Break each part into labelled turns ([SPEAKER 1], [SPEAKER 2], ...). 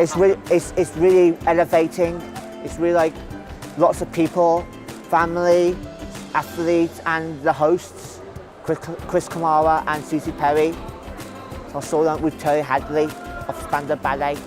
[SPEAKER 1] It's really elevating. It's really like lots of people, family, athletes, and the hosts, Chris Kamara and Susie Perry. So I saw them with Terry Hadley of Spandau Ballet.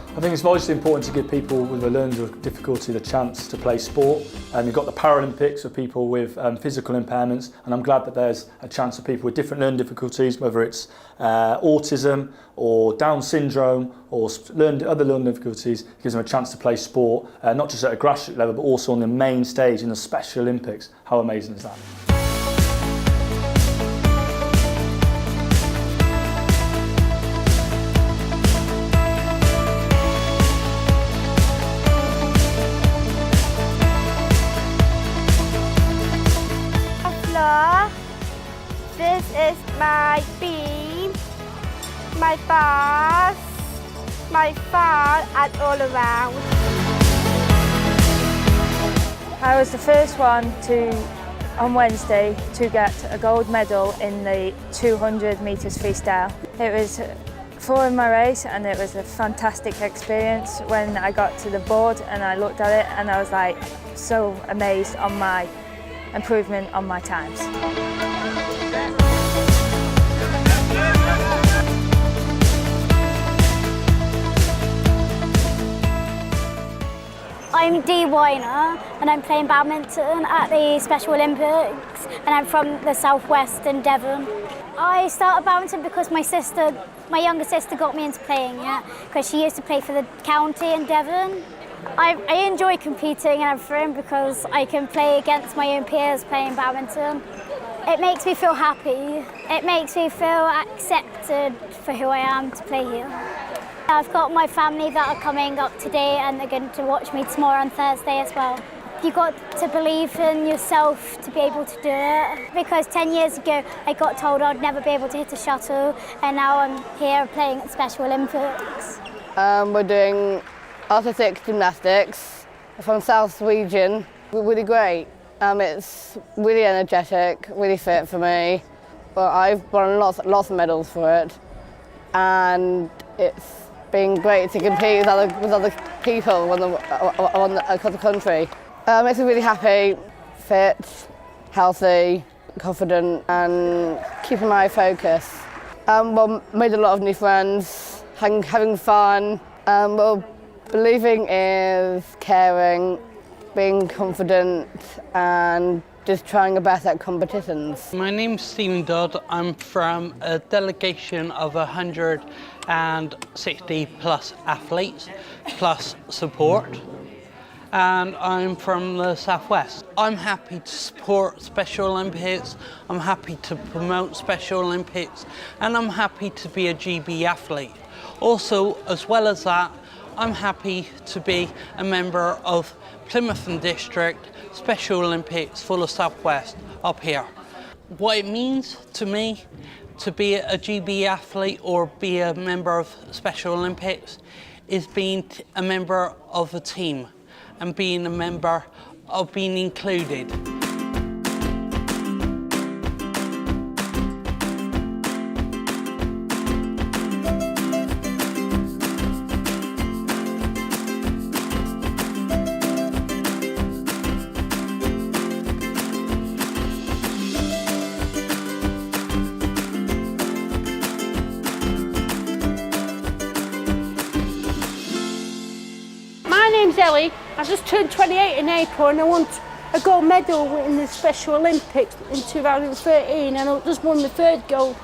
[SPEAKER 2] I think it's vitally important to give people with a learning difficulty the chance to play sport. You've got the Paralympics for people with physical impairments, and I'm glad that there's a chance for people with different learning difficulties, whether it's autism or Down syndrome or other learning difficulties. It gives them a chance to play sport, not just at a grassroots level, but also on the main stage in the Special Olympics. How amazing is that?
[SPEAKER 3] This is my beam, my bars, my fan, and all around.
[SPEAKER 4] I was the first one on Wednesday to get a gold medal in the 200 metres freestyle. It was four in my race and it was a fantastic experience. When I got to the board and I looked at it and I was like so amazed on my improvement on my times.
[SPEAKER 3] I'm Dee Weiner and I'm playing badminton at the Special Olympics and I'm from the southwest in Devon. I started badminton because my younger sister got me into playing it because she used to play for the county in Devon. I enjoy competing and everything because I can play against my own peers playing badminton. It makes me feel happy. It makes me feel accepted for who I am to play here. I've got my family that are coming up today and they're going to watch me tomorrow and Thursday as well. You've got to believe in yourself to be able to do it. Because 10 years ago I got told I'd never be able to hit a shuttle and now I'm here playing at Special Olympics.
[SPEAKER 5] We're doing artistic gymnastics from South Sweden. We're really great. It's really energetic, really fit for me. But I've won lots of medals for it. And it's been great to compete with other people across the country. Makes me really happy, fit, healthy, confident and keeping my focus. Well, made a lot of new friends, having fun. Well, believing is caring, being confident and just trying your best at competitions.
[SPEAKER 6] My name's Stephen Dodd. I'm from a delegation of 160 plus athletes, plus support. And I'm from the Southwest. I'm happy to support Special Olympics, I'm happy to promote Special Olympics, and I'm happy to be a GB athlete. Also, as well as that, I'm happy to be a member of Plymouth and District Special Olympics for the Southwest up here. What it means to me to be a GB athlete or be a member of Special Olympics is being a member of a team and being a member of being included.
[SPEAKER 7] My name's Ellie. I just turned 28 in April and I won a gold medal in the Special Olympics in 2013, and I just won the 3rd gold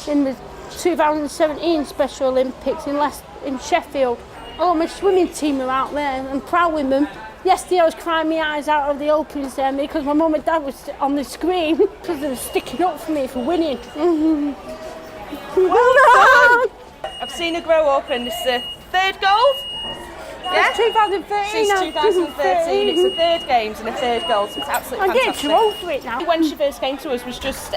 [SPEAKER 7] in the 2017 Special Olympics in Sheffield. Oh, my swimming team are out there. I'm proud with them. Yesterday I was crying my eyes out of the opening ceremony because my mum and dad was on the screen because they were sticking up for me for winning.
[SPEAKER 8] Well done! I've seen her grow up and it's the 3rd gold. Yeah?
[SPEAKER 7] It's 2013.
[SPEAKER 8] Since 2013, it's the 3rd games and a 3rd gold, so it's absolutely fantastic.
[SPEAKER 7] I'm getting too old for it now.
[SPEAKER 8] When she first came to us was just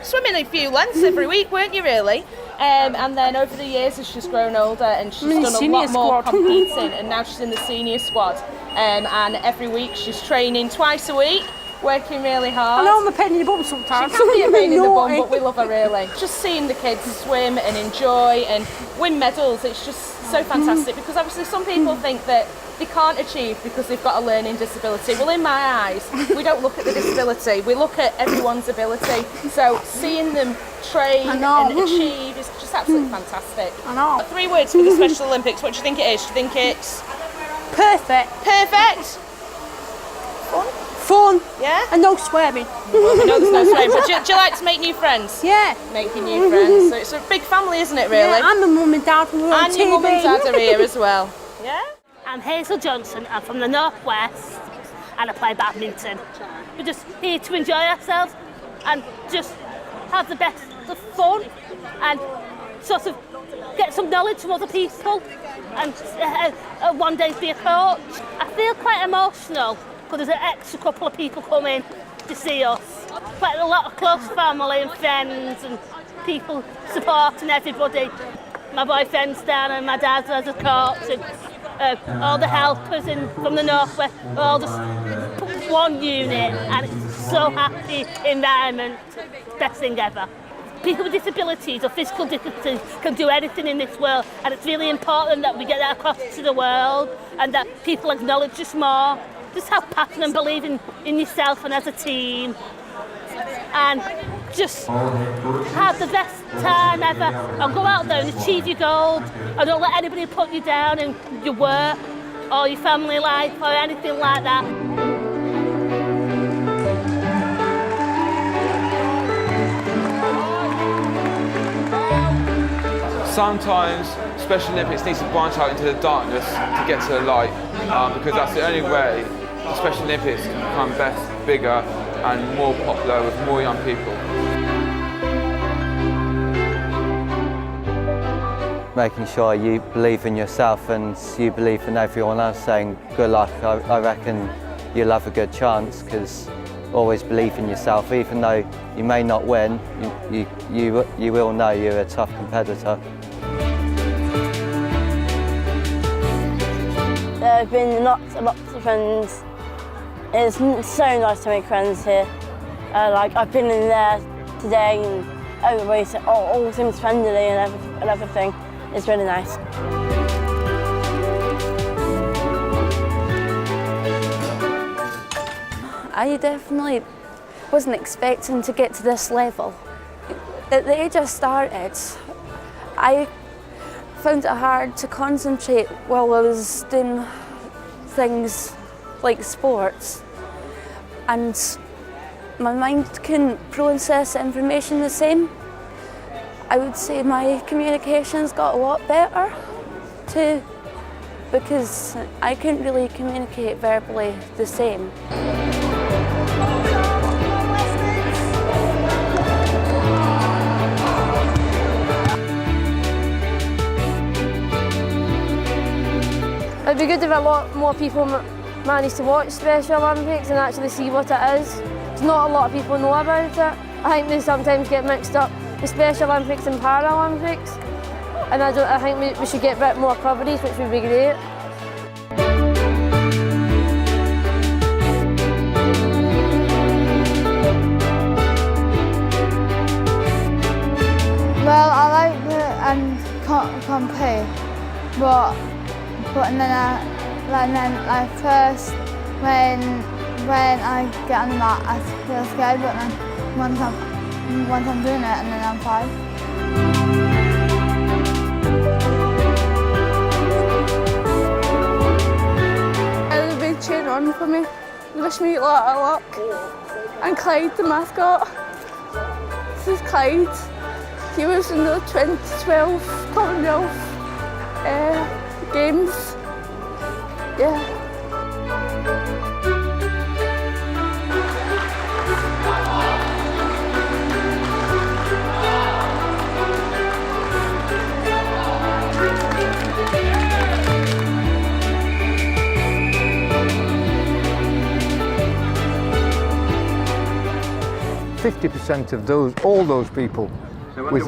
[SPEAKER 8] swimming a few lengths every week, weren't you really? And then over the years as she's grown older and she's done a lot more competing, and now she's in the senior squad. And every week she's training twice a week, working really hard.
[SPEAKER 7] I know I'm a pain in the bum sometimes.
[SPEAKER 8] She can be a pain in the bum, but we love her really. Just seeing the kids swim and enjoy and win medals, it's just so fantastic, because obviously some people think that they can't achieve because they've got a learning disability. Well, in my eyes, we don't look at the disability, we look at everyone's ability. So seeing them train and achieve is just absolutely fantastic.
[SPEAKER 7] I know.
[SPEAKER 8] 3 words for the Special Olympics, what do you think it is? Do you think it's...
[SPEAKER 7] Perfect.
[SPEAKER 8] Perfect?
[SPEAKER 7] Fun.
[SPEAKER 8] Yeah?
[SPEAKER 7] And no swearing.
[SPEAKER 8] Well, we know there's no swearing, but do you like to make new friends?
[SPEAKER 7] Yeah.
[SPEAKER 8] Making new friends. So it's a big family, isn't it, really?
[SPEAKER 7] Yeah, and my mum and dad were on
[SPEAKER 8] And
[SPEAKER 7] TV.
[SPEAKER 8] your mum and dad are here as well. Yeah?
[SPEAKER 9] I'm Hazel Johnson, I'm from the Northwest and I play badminton. We're just here to enjoy ourselves and just have the best of fun and sort of get some knowledge from other people and one day be a coach. I feel quite emotional because there's an extra couple of people coming to see us. Quite a lot of close family and friends and people supporting everybody. My boyfriend's down and my dad's as a coach and all the helpers from the Northwest are all just one unit and it's so happy environment, best thing ever. People with disabilities or physical difficulties can do anything in this world, and it's really important that we get that across to the world and that people acknowledge us more. Just have passion and believe in yourself and as a team, and just have the best time ever and go out there and achieve your goals and don't let anybody put you down in your work or your family life or anything like that.
[SPEAKER 10] Sometimes Special Olympics needs to branch out into the darkness to get to the light, because that's the only way the Special Olympics can become better, bigger and more popular with more young people.
[SPEAKER 11] Making sure you believe in yourself and you believe in everyone else, saying good luck. I reckon you'll have a good chance, because always believe in yourself. Even though you may not win, you will know you're a tough competitor.
[SPEAKER 12] There have been lots of friends. It's so nice to make friends here. I've been in there today and everybody all seems friendly and everything. It's really nice.
[SPEAKER 13] I definitely wasn't expecting to get to this level. At the age I started, I found it hard to concentrate while I was doing things like sports, and my mind couldn't process information the same. I would say my communications got a lot better too, because I couldn't really communicate verbally the same.
[SPEAKER 14] It'd be good if a lot more people manage to watch Special Olympics and actually see what it is. There's not a lot of people know about it. I think they sometimes get mixed up, the Special Olympics and Paralympics, and I think we should get a bit more coverage, which would be great.
[SPEAKER 15] Well, I like it and compete, but then first when I get on the mat, I feel scared, but then once I'm doing it, and then I'm fine.
[SPEAKER 16] It was a big change on for me.
[SPEAKER 14] wish me a lot of luck. And Clyde, the mascot. This is Clyde. He was in the 2012 Commonwealth Games. Yeah.
[SPEAKER 16] %50 of all those people with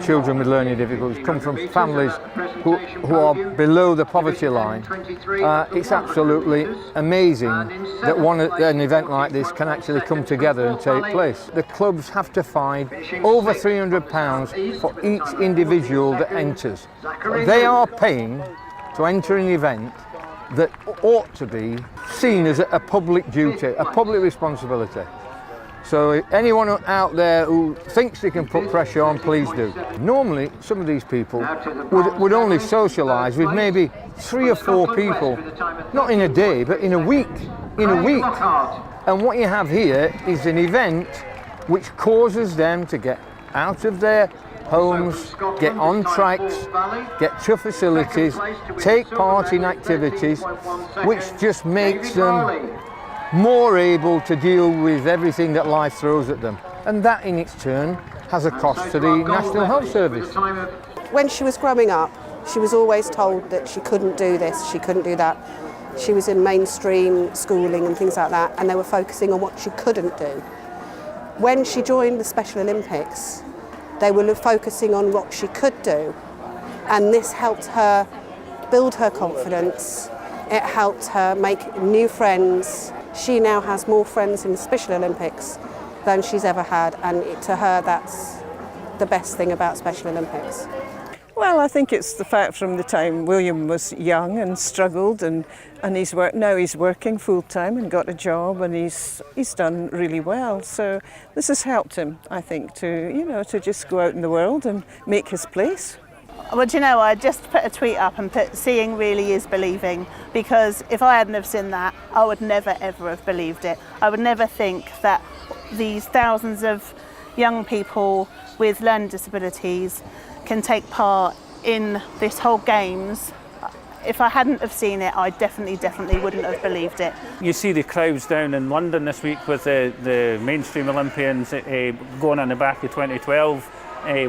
[SPEAKER 16] children with learning difficulties come from families who are below the poverty line. It's absolutely amazing that an event like this can actually come together and take place. The clubs have to find over £300 for each individual that enters. They are paying to enter an event that ought to be seen as a public duty, a public responsibility. So anyone out there who thinks they can put pressure on, please do. Normally, some of these people would only socialise with maybe 3 or 4 people, not in a day, but in a week. And what you have here is an event which causes them to get out of their homes, get on tracks, get to facilities, take part in activities, which just makes them more able to deal with everything that life throws at them. And that in its turn has a cost to the National Health Service.
[SPEAKER 17] When she was growing up, she was always told that she couldn't do this, she couldn't do that. She was in mainstream schooling and things like that, and they were focusing on what she couldn't do. When she joined the Special Olympics, they were focusing on what she could do, and this helped her build her confidence. It helped her make new friends. She now has more friends in the Special Olympics than she's ever had, and to her that's the best thing about Special Olympics.
[SPEAKER 18] Well, I think it's the fact from the time William was young and struggled, and now he's working full-time and got a job, and he's done really well. So this has helped him, I think, to just go out in the world and make his place.
[SPEAKER 19] Well, do you know, I just put a tweet up and put "seeing really is believing," because if I hadn't have seen that, I would never ever have believed it. I would never think that these thousands of young people with learning disabilities can take part in this whole Games. If I hadn't have seen it, I definitely wouldn't have believed it.
[SPEAKER 20] You see the crowds down in London this week with the mainstream Olympians going on the back of 2012.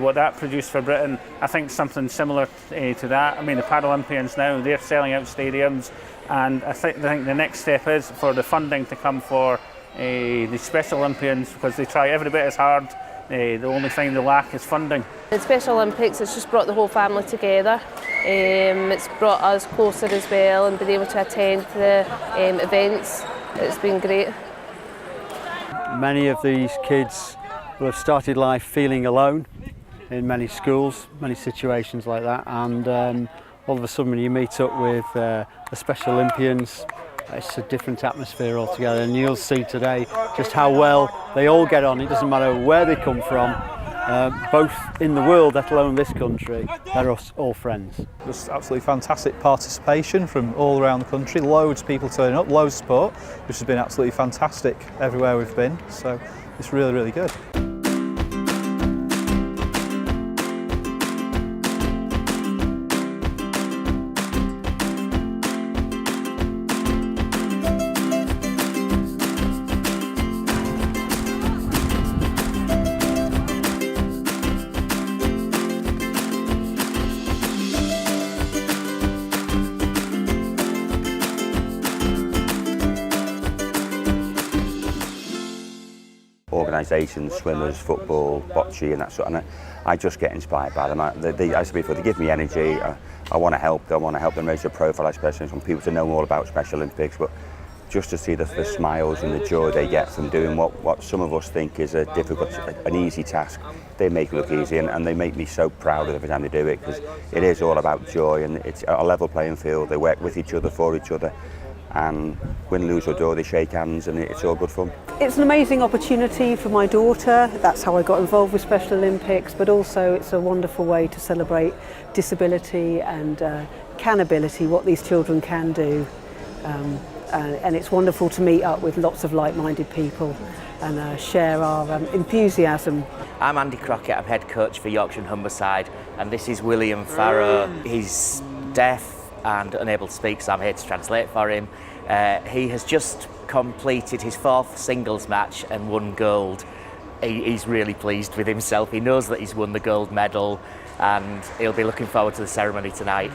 [SPEAKER 20] What that produced for Britain, I think something similar to that. I mean, the Paralympians now, they're selling out stadiums, and I think the next step is for the funding to come for the Special Olympians, because they try every bit as hard. The only thing they lack is funding.
[SPEAKER 14] The Special Olympics has just brought the whole family together. It's brought us closer as well, and been able to attend the events. It's been great.
[SPEAKER 21] Many of these kids will have started life feeling alone in many schools, many situations like that, and all of a sudden when you meet up with the Special Olympians, it's a different atmosphere altogether, and you'll see today just how well they all get on. It doesn't matter where they come from, both in the world, let alone this country, they're all friends.
[SPEAKER 22] Just absolutely fantastic participation from all around the country, loads of people turning up, loads of support, which has been absolutely fantastic everywhere we've been, so it's really, really good.
[SPEAKER 23] Organisations, swimmers, football, bocce and that sort of, and I just get inspired by them. As I said before, they give me energy. I want to help them, raise their profile, especially from people to know more about Special Olympics, but just to see the smiles and the joy they get from doing what some of us think is an easy task. They make it look easy, and they make me so proud every time they do it, because it is all about joy, and it's a level playing field. They work with each other, for each other, and win, lose or draw, they shake hands, and it's all good fun.
[SPEAKER 24] It's an amazing opportunity for my daughter. That's how I got involved with Special Olympics, but also it's a wonderful way to celebrate disability and canability, what these children can do. and it's wonderful to meet up with lots of like-minded people and share our enthusiasm.
[SPEAKER 1] I'm Andy Crockett, I'm head coach for Yorkshire and Humberside, and this is William Farrow. He's deaf and unable to speak, so I'm here to translate for him. He has just completed his 4th singles match and won gold. He's really pleased with himself. He knows that he's won the gold medal and he'll be looking forward to the ceremony tonight.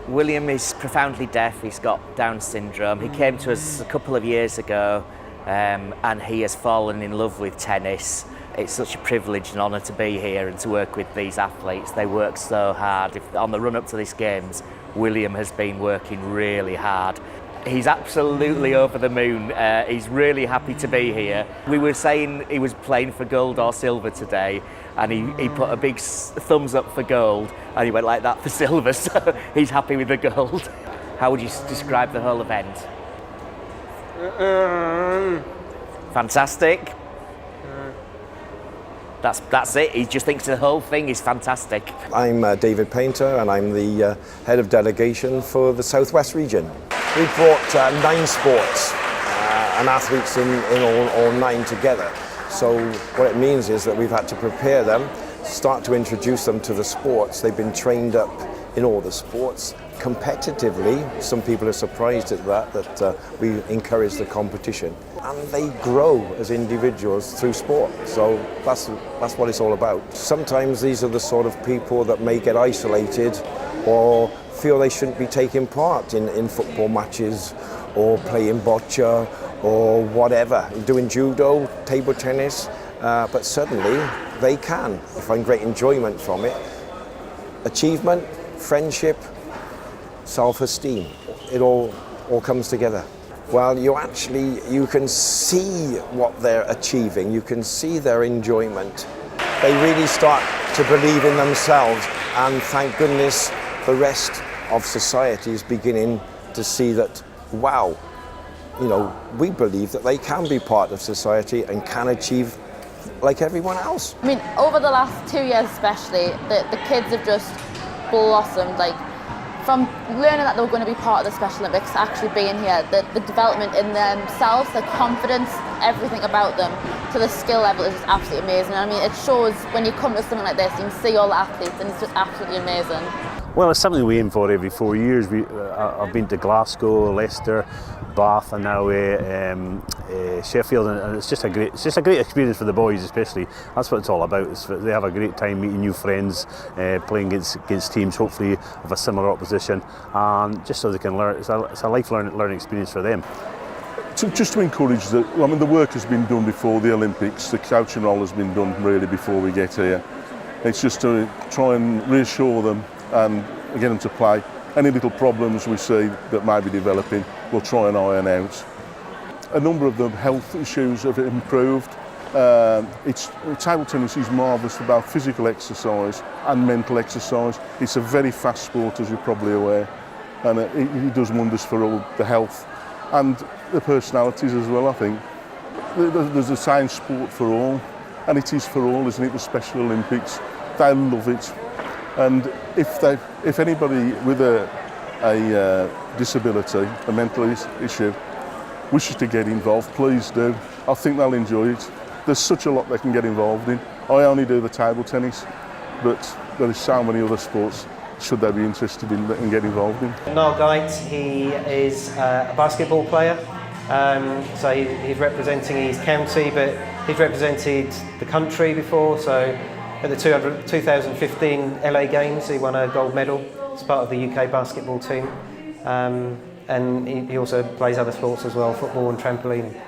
[SPEAKER 1] William is profoundly deaf, he's got Down syndrome. He came to us a couple of years ago and he has fallen in love with tennis. It's such a privilege and honour to be here and to work with these athletes. They work so hard. On the run up to these games, William has been working really hard. He's absolutely over the moon. He's really happy to be here. We were saying he was playing for gold or silver today, and he put a big thumbs up for gold, and he went like that for silver, so he's happy with the gold. How would you describe the whole event? Fantastic. That's it. He just thinks the whole thing is fantastic.
[SPEAKER 2] I'm David Painter, and I'm the head of delegation for the Southwest region. We brought 9 sports and athletes in all 9 together. So what it means is that we've had to prepare them, start to introduce them to the sports. They've been trained up in all the sports competitively. Some people are surprised at that we encourage the competition. And they grow as individuals through sport. So that's what it's all about. Sometimes these are the sort of people that may get isolated or feel they shouldn't be taking part in football matches or playing bocce or whatever, doing judo, table tennis, but suddenly they can find great enjoyment from it. Achievement, friendship, self-esteem, it all comes together. Well, you can see what they're achieving, you can see their enjoyment. They really start to believe in themselves, and thank goodness the rest of society is beginning to see that, wow, we believe that they can be part of society and can achieve like everyone else.
[SPEAKER 3] I mean, over the last 2 years especially, the kids have just blossomed, like from learning that they were going to be part of the Special Olympics to actually being here, the development in themselves, the confidence, everything about them, to the skill level is just absolutely amazing. I mean, it shows when you come to something like this, you can see all the athletes and it's just absolutely amazing.
[SPEAKER 4] Well, it's something we aim for every 4 years. I've been to Glasgow, Leicester, Bath, and now Sheffield, and it's just a great experience for the boys, especially. That's what it's all about. They have a great time meeting new friends, playing against teams, hopefully of a similar opposition, and just so they can learn. It's a life learning experience for them.
[SPEAKER 25] Just to encourage that, I mean, the work has been done before the Olympics. The couch and roll has been done really before we get here. It's just to try and reassure them and get them to play. Any little problems we see that may be developing, we'll try and iron out. A number of the health issues have improved. Table tennis is marvellous for both physical exercise and mental exercise. It's a very fast sport, as you're probably aware, and it does wonders for all the health and the personalities as well, I think. There's a same sport for all, and it is for all, isn't it, the Special Olympics. They love it. And if anybody with a disability, a mental issue, wishes to get involved, please do. I think they'll enjoy it. There's such a lot they can get involved in. I only do the table tennis, but there are so many other sports should they be interested in and get involved in.
[SPEAKER 26] Niall Geit, he is a basketball player. So he's representing his county, but he's represented the country before. So at the 2015 LA Games, he won a gold medal as part of the UK basketball team. And he also plays other sports as well, football and trampoline.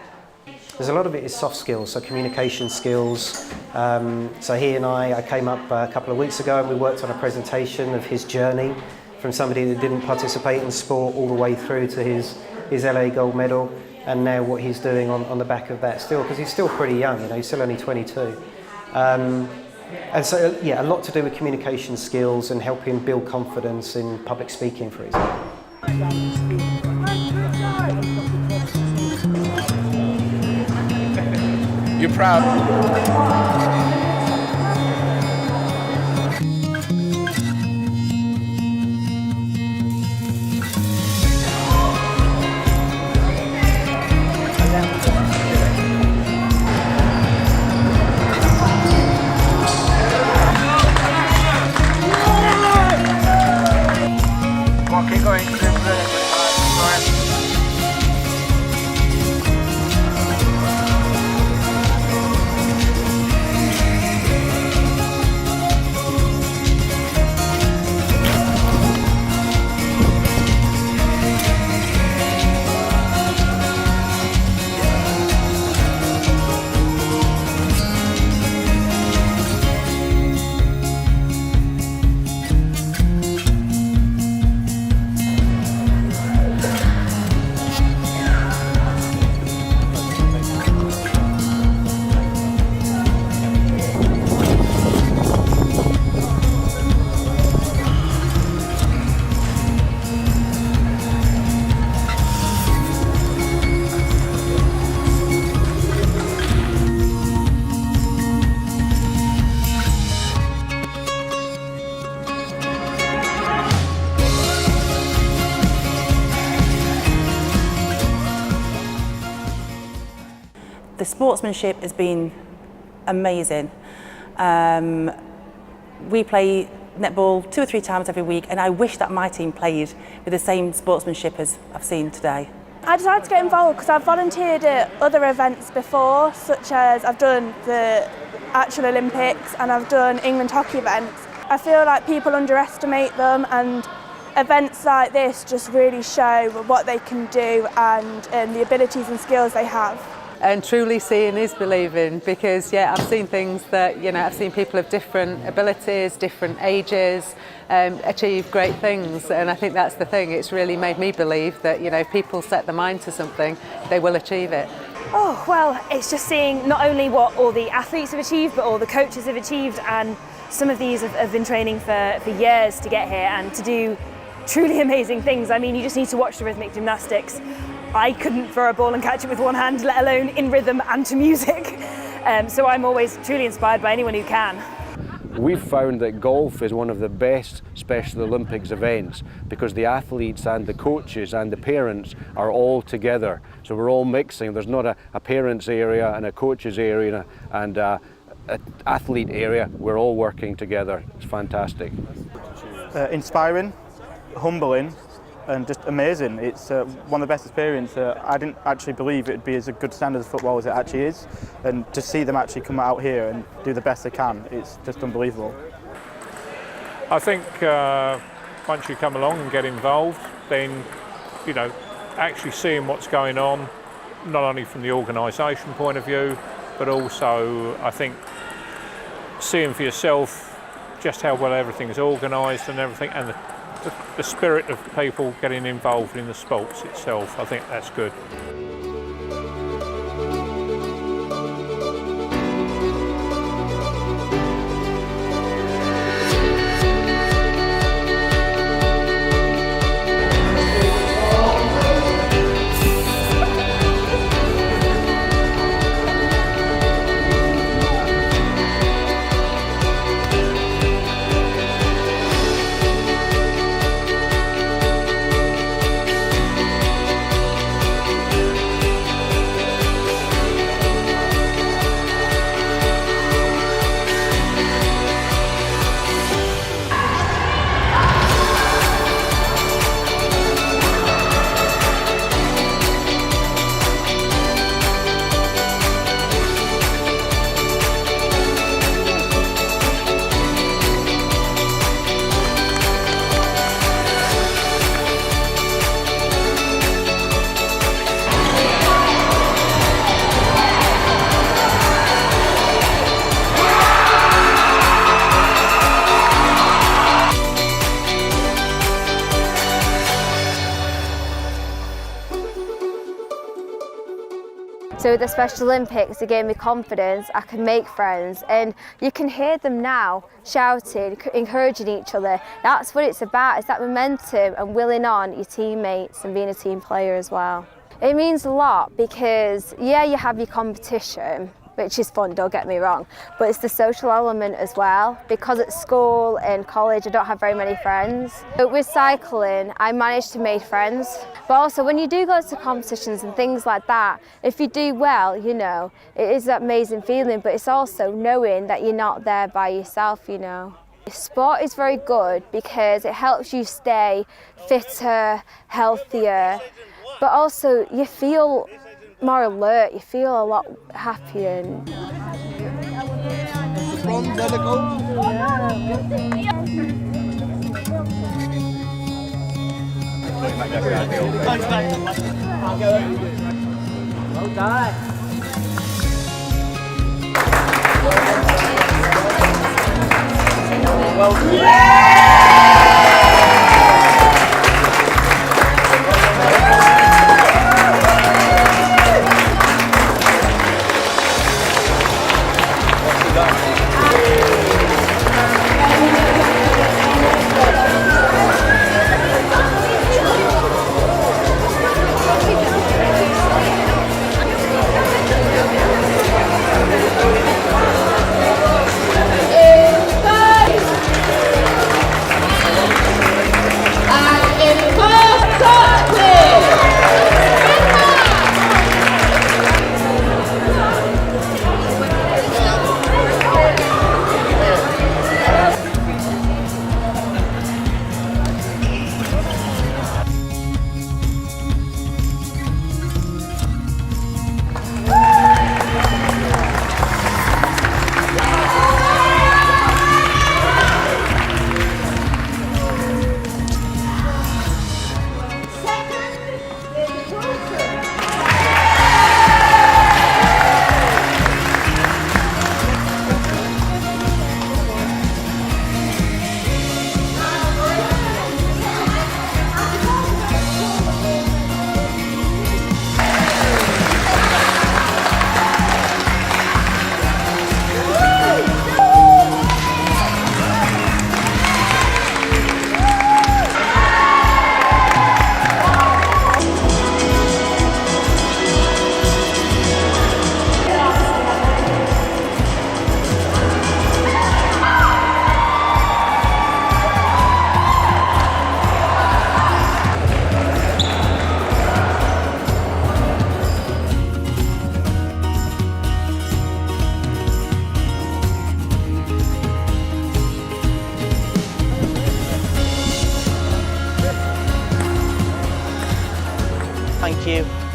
[SPEAKER 26] There's a lot of it is soft skills, so communication skills. So he and I came up a couple of weeks ago and we worked on a presentation of his journey from somebody that didn't participate in sport all the way through to his LA gold medal, and now what he's doing on the back of that still, because he's still pretty young, he's still only 22. And so, yeah, a lot to do with communication skills and helping build confidence in public speaking, for example.
[SPEAKER 10] You're proud.
[SPEAKER 5] sportsmanship has been amazing. We play netball 2 or 3 times every week, and I wish that my team played with the same sportsmanship as I've seen today.
[SPEAKER 6] I decided to get involved because I've volunteered at other events before, such as I've done the actual Olympics and I've done England hockey events. I feel like people underestimate them, and events like this just really show what they can do and the abilities and skills they have.
[SPEAKER 7] And truly seeing is believing, because I've seen things that, I've seen people of different abilities, different ages, achieve great things, and I think that's the thing. It's really made me believe that, if people set their mind to something, they will achieve it.
[SPEAKER 8] Oh, well, it's just seeing not only what all the athletes have achieved, but all the coaches have achieved, and some of these have been training for years to get here and to do truly amazing things. I mean, you just need to watch the rhythmic gymnastics. I couldn't throw a ball and catch it with one hand, let alone in rhythm and to music. So I'm always truly inspired by anyone who can.
[SPEAKER 9] We've found that golf is one of the best Special Olympics events because the athletes and the coaches and the parents are all together. So we're all mixing. There's not a parents area and a coaches area and an athlete area. We're all working together. It's fantastic.
[SPEAKER 11] Inspiring, humbling, and just amazing. It's one of the best experiences. I didn't actually believe it would be as a good standard of football as it actually is, and to see them actually come out here and do the best they can, it's just unbelievable.
[SPEAKER 27] I think once you come along and get involved, then actually seeing what's going on, not only from the organisation point of view, but also I think seeing for yourself just how well everything's organised and everything, and the spirit of people getting involved in the sports itself. I think that's good.
[SPEAKER 8] So with the Special Olympics, it gave me confidence, I can make friends, and you can hear them now shouting, encouraging each other. That's what it's about, it's that momentum and willing on your teammates and being a team player as well. It means a lot because, you have your competition, which is fun, don't get me wrong, but it's the social element as well. Because at school and college I don't have very many friends. But with cycling, I managed to make friends. But also when you do go to competitions and things like that, if you do well, it is that amazing feeling, but it's also knowing that you're not there by yourself, Sport is very good because it helps you stay fitter, healthier, but also you feel more alert, you feel a lot happier. Well done.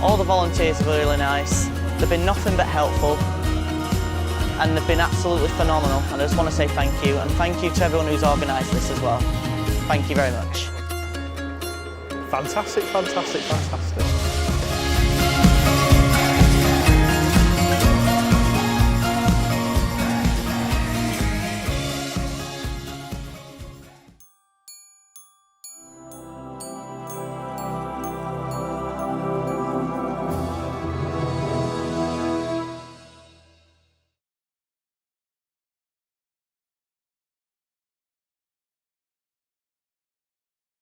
[SPEAKER 12] All the volunteers are really nice. They've been nothing but helpful, and they've been absolutely phenomenal. And I just want to say thank you, and thank you to everyone who's organised this as well. Thank you very much.
[SPEAKER 11] Fantastic, fantastic, fantastic.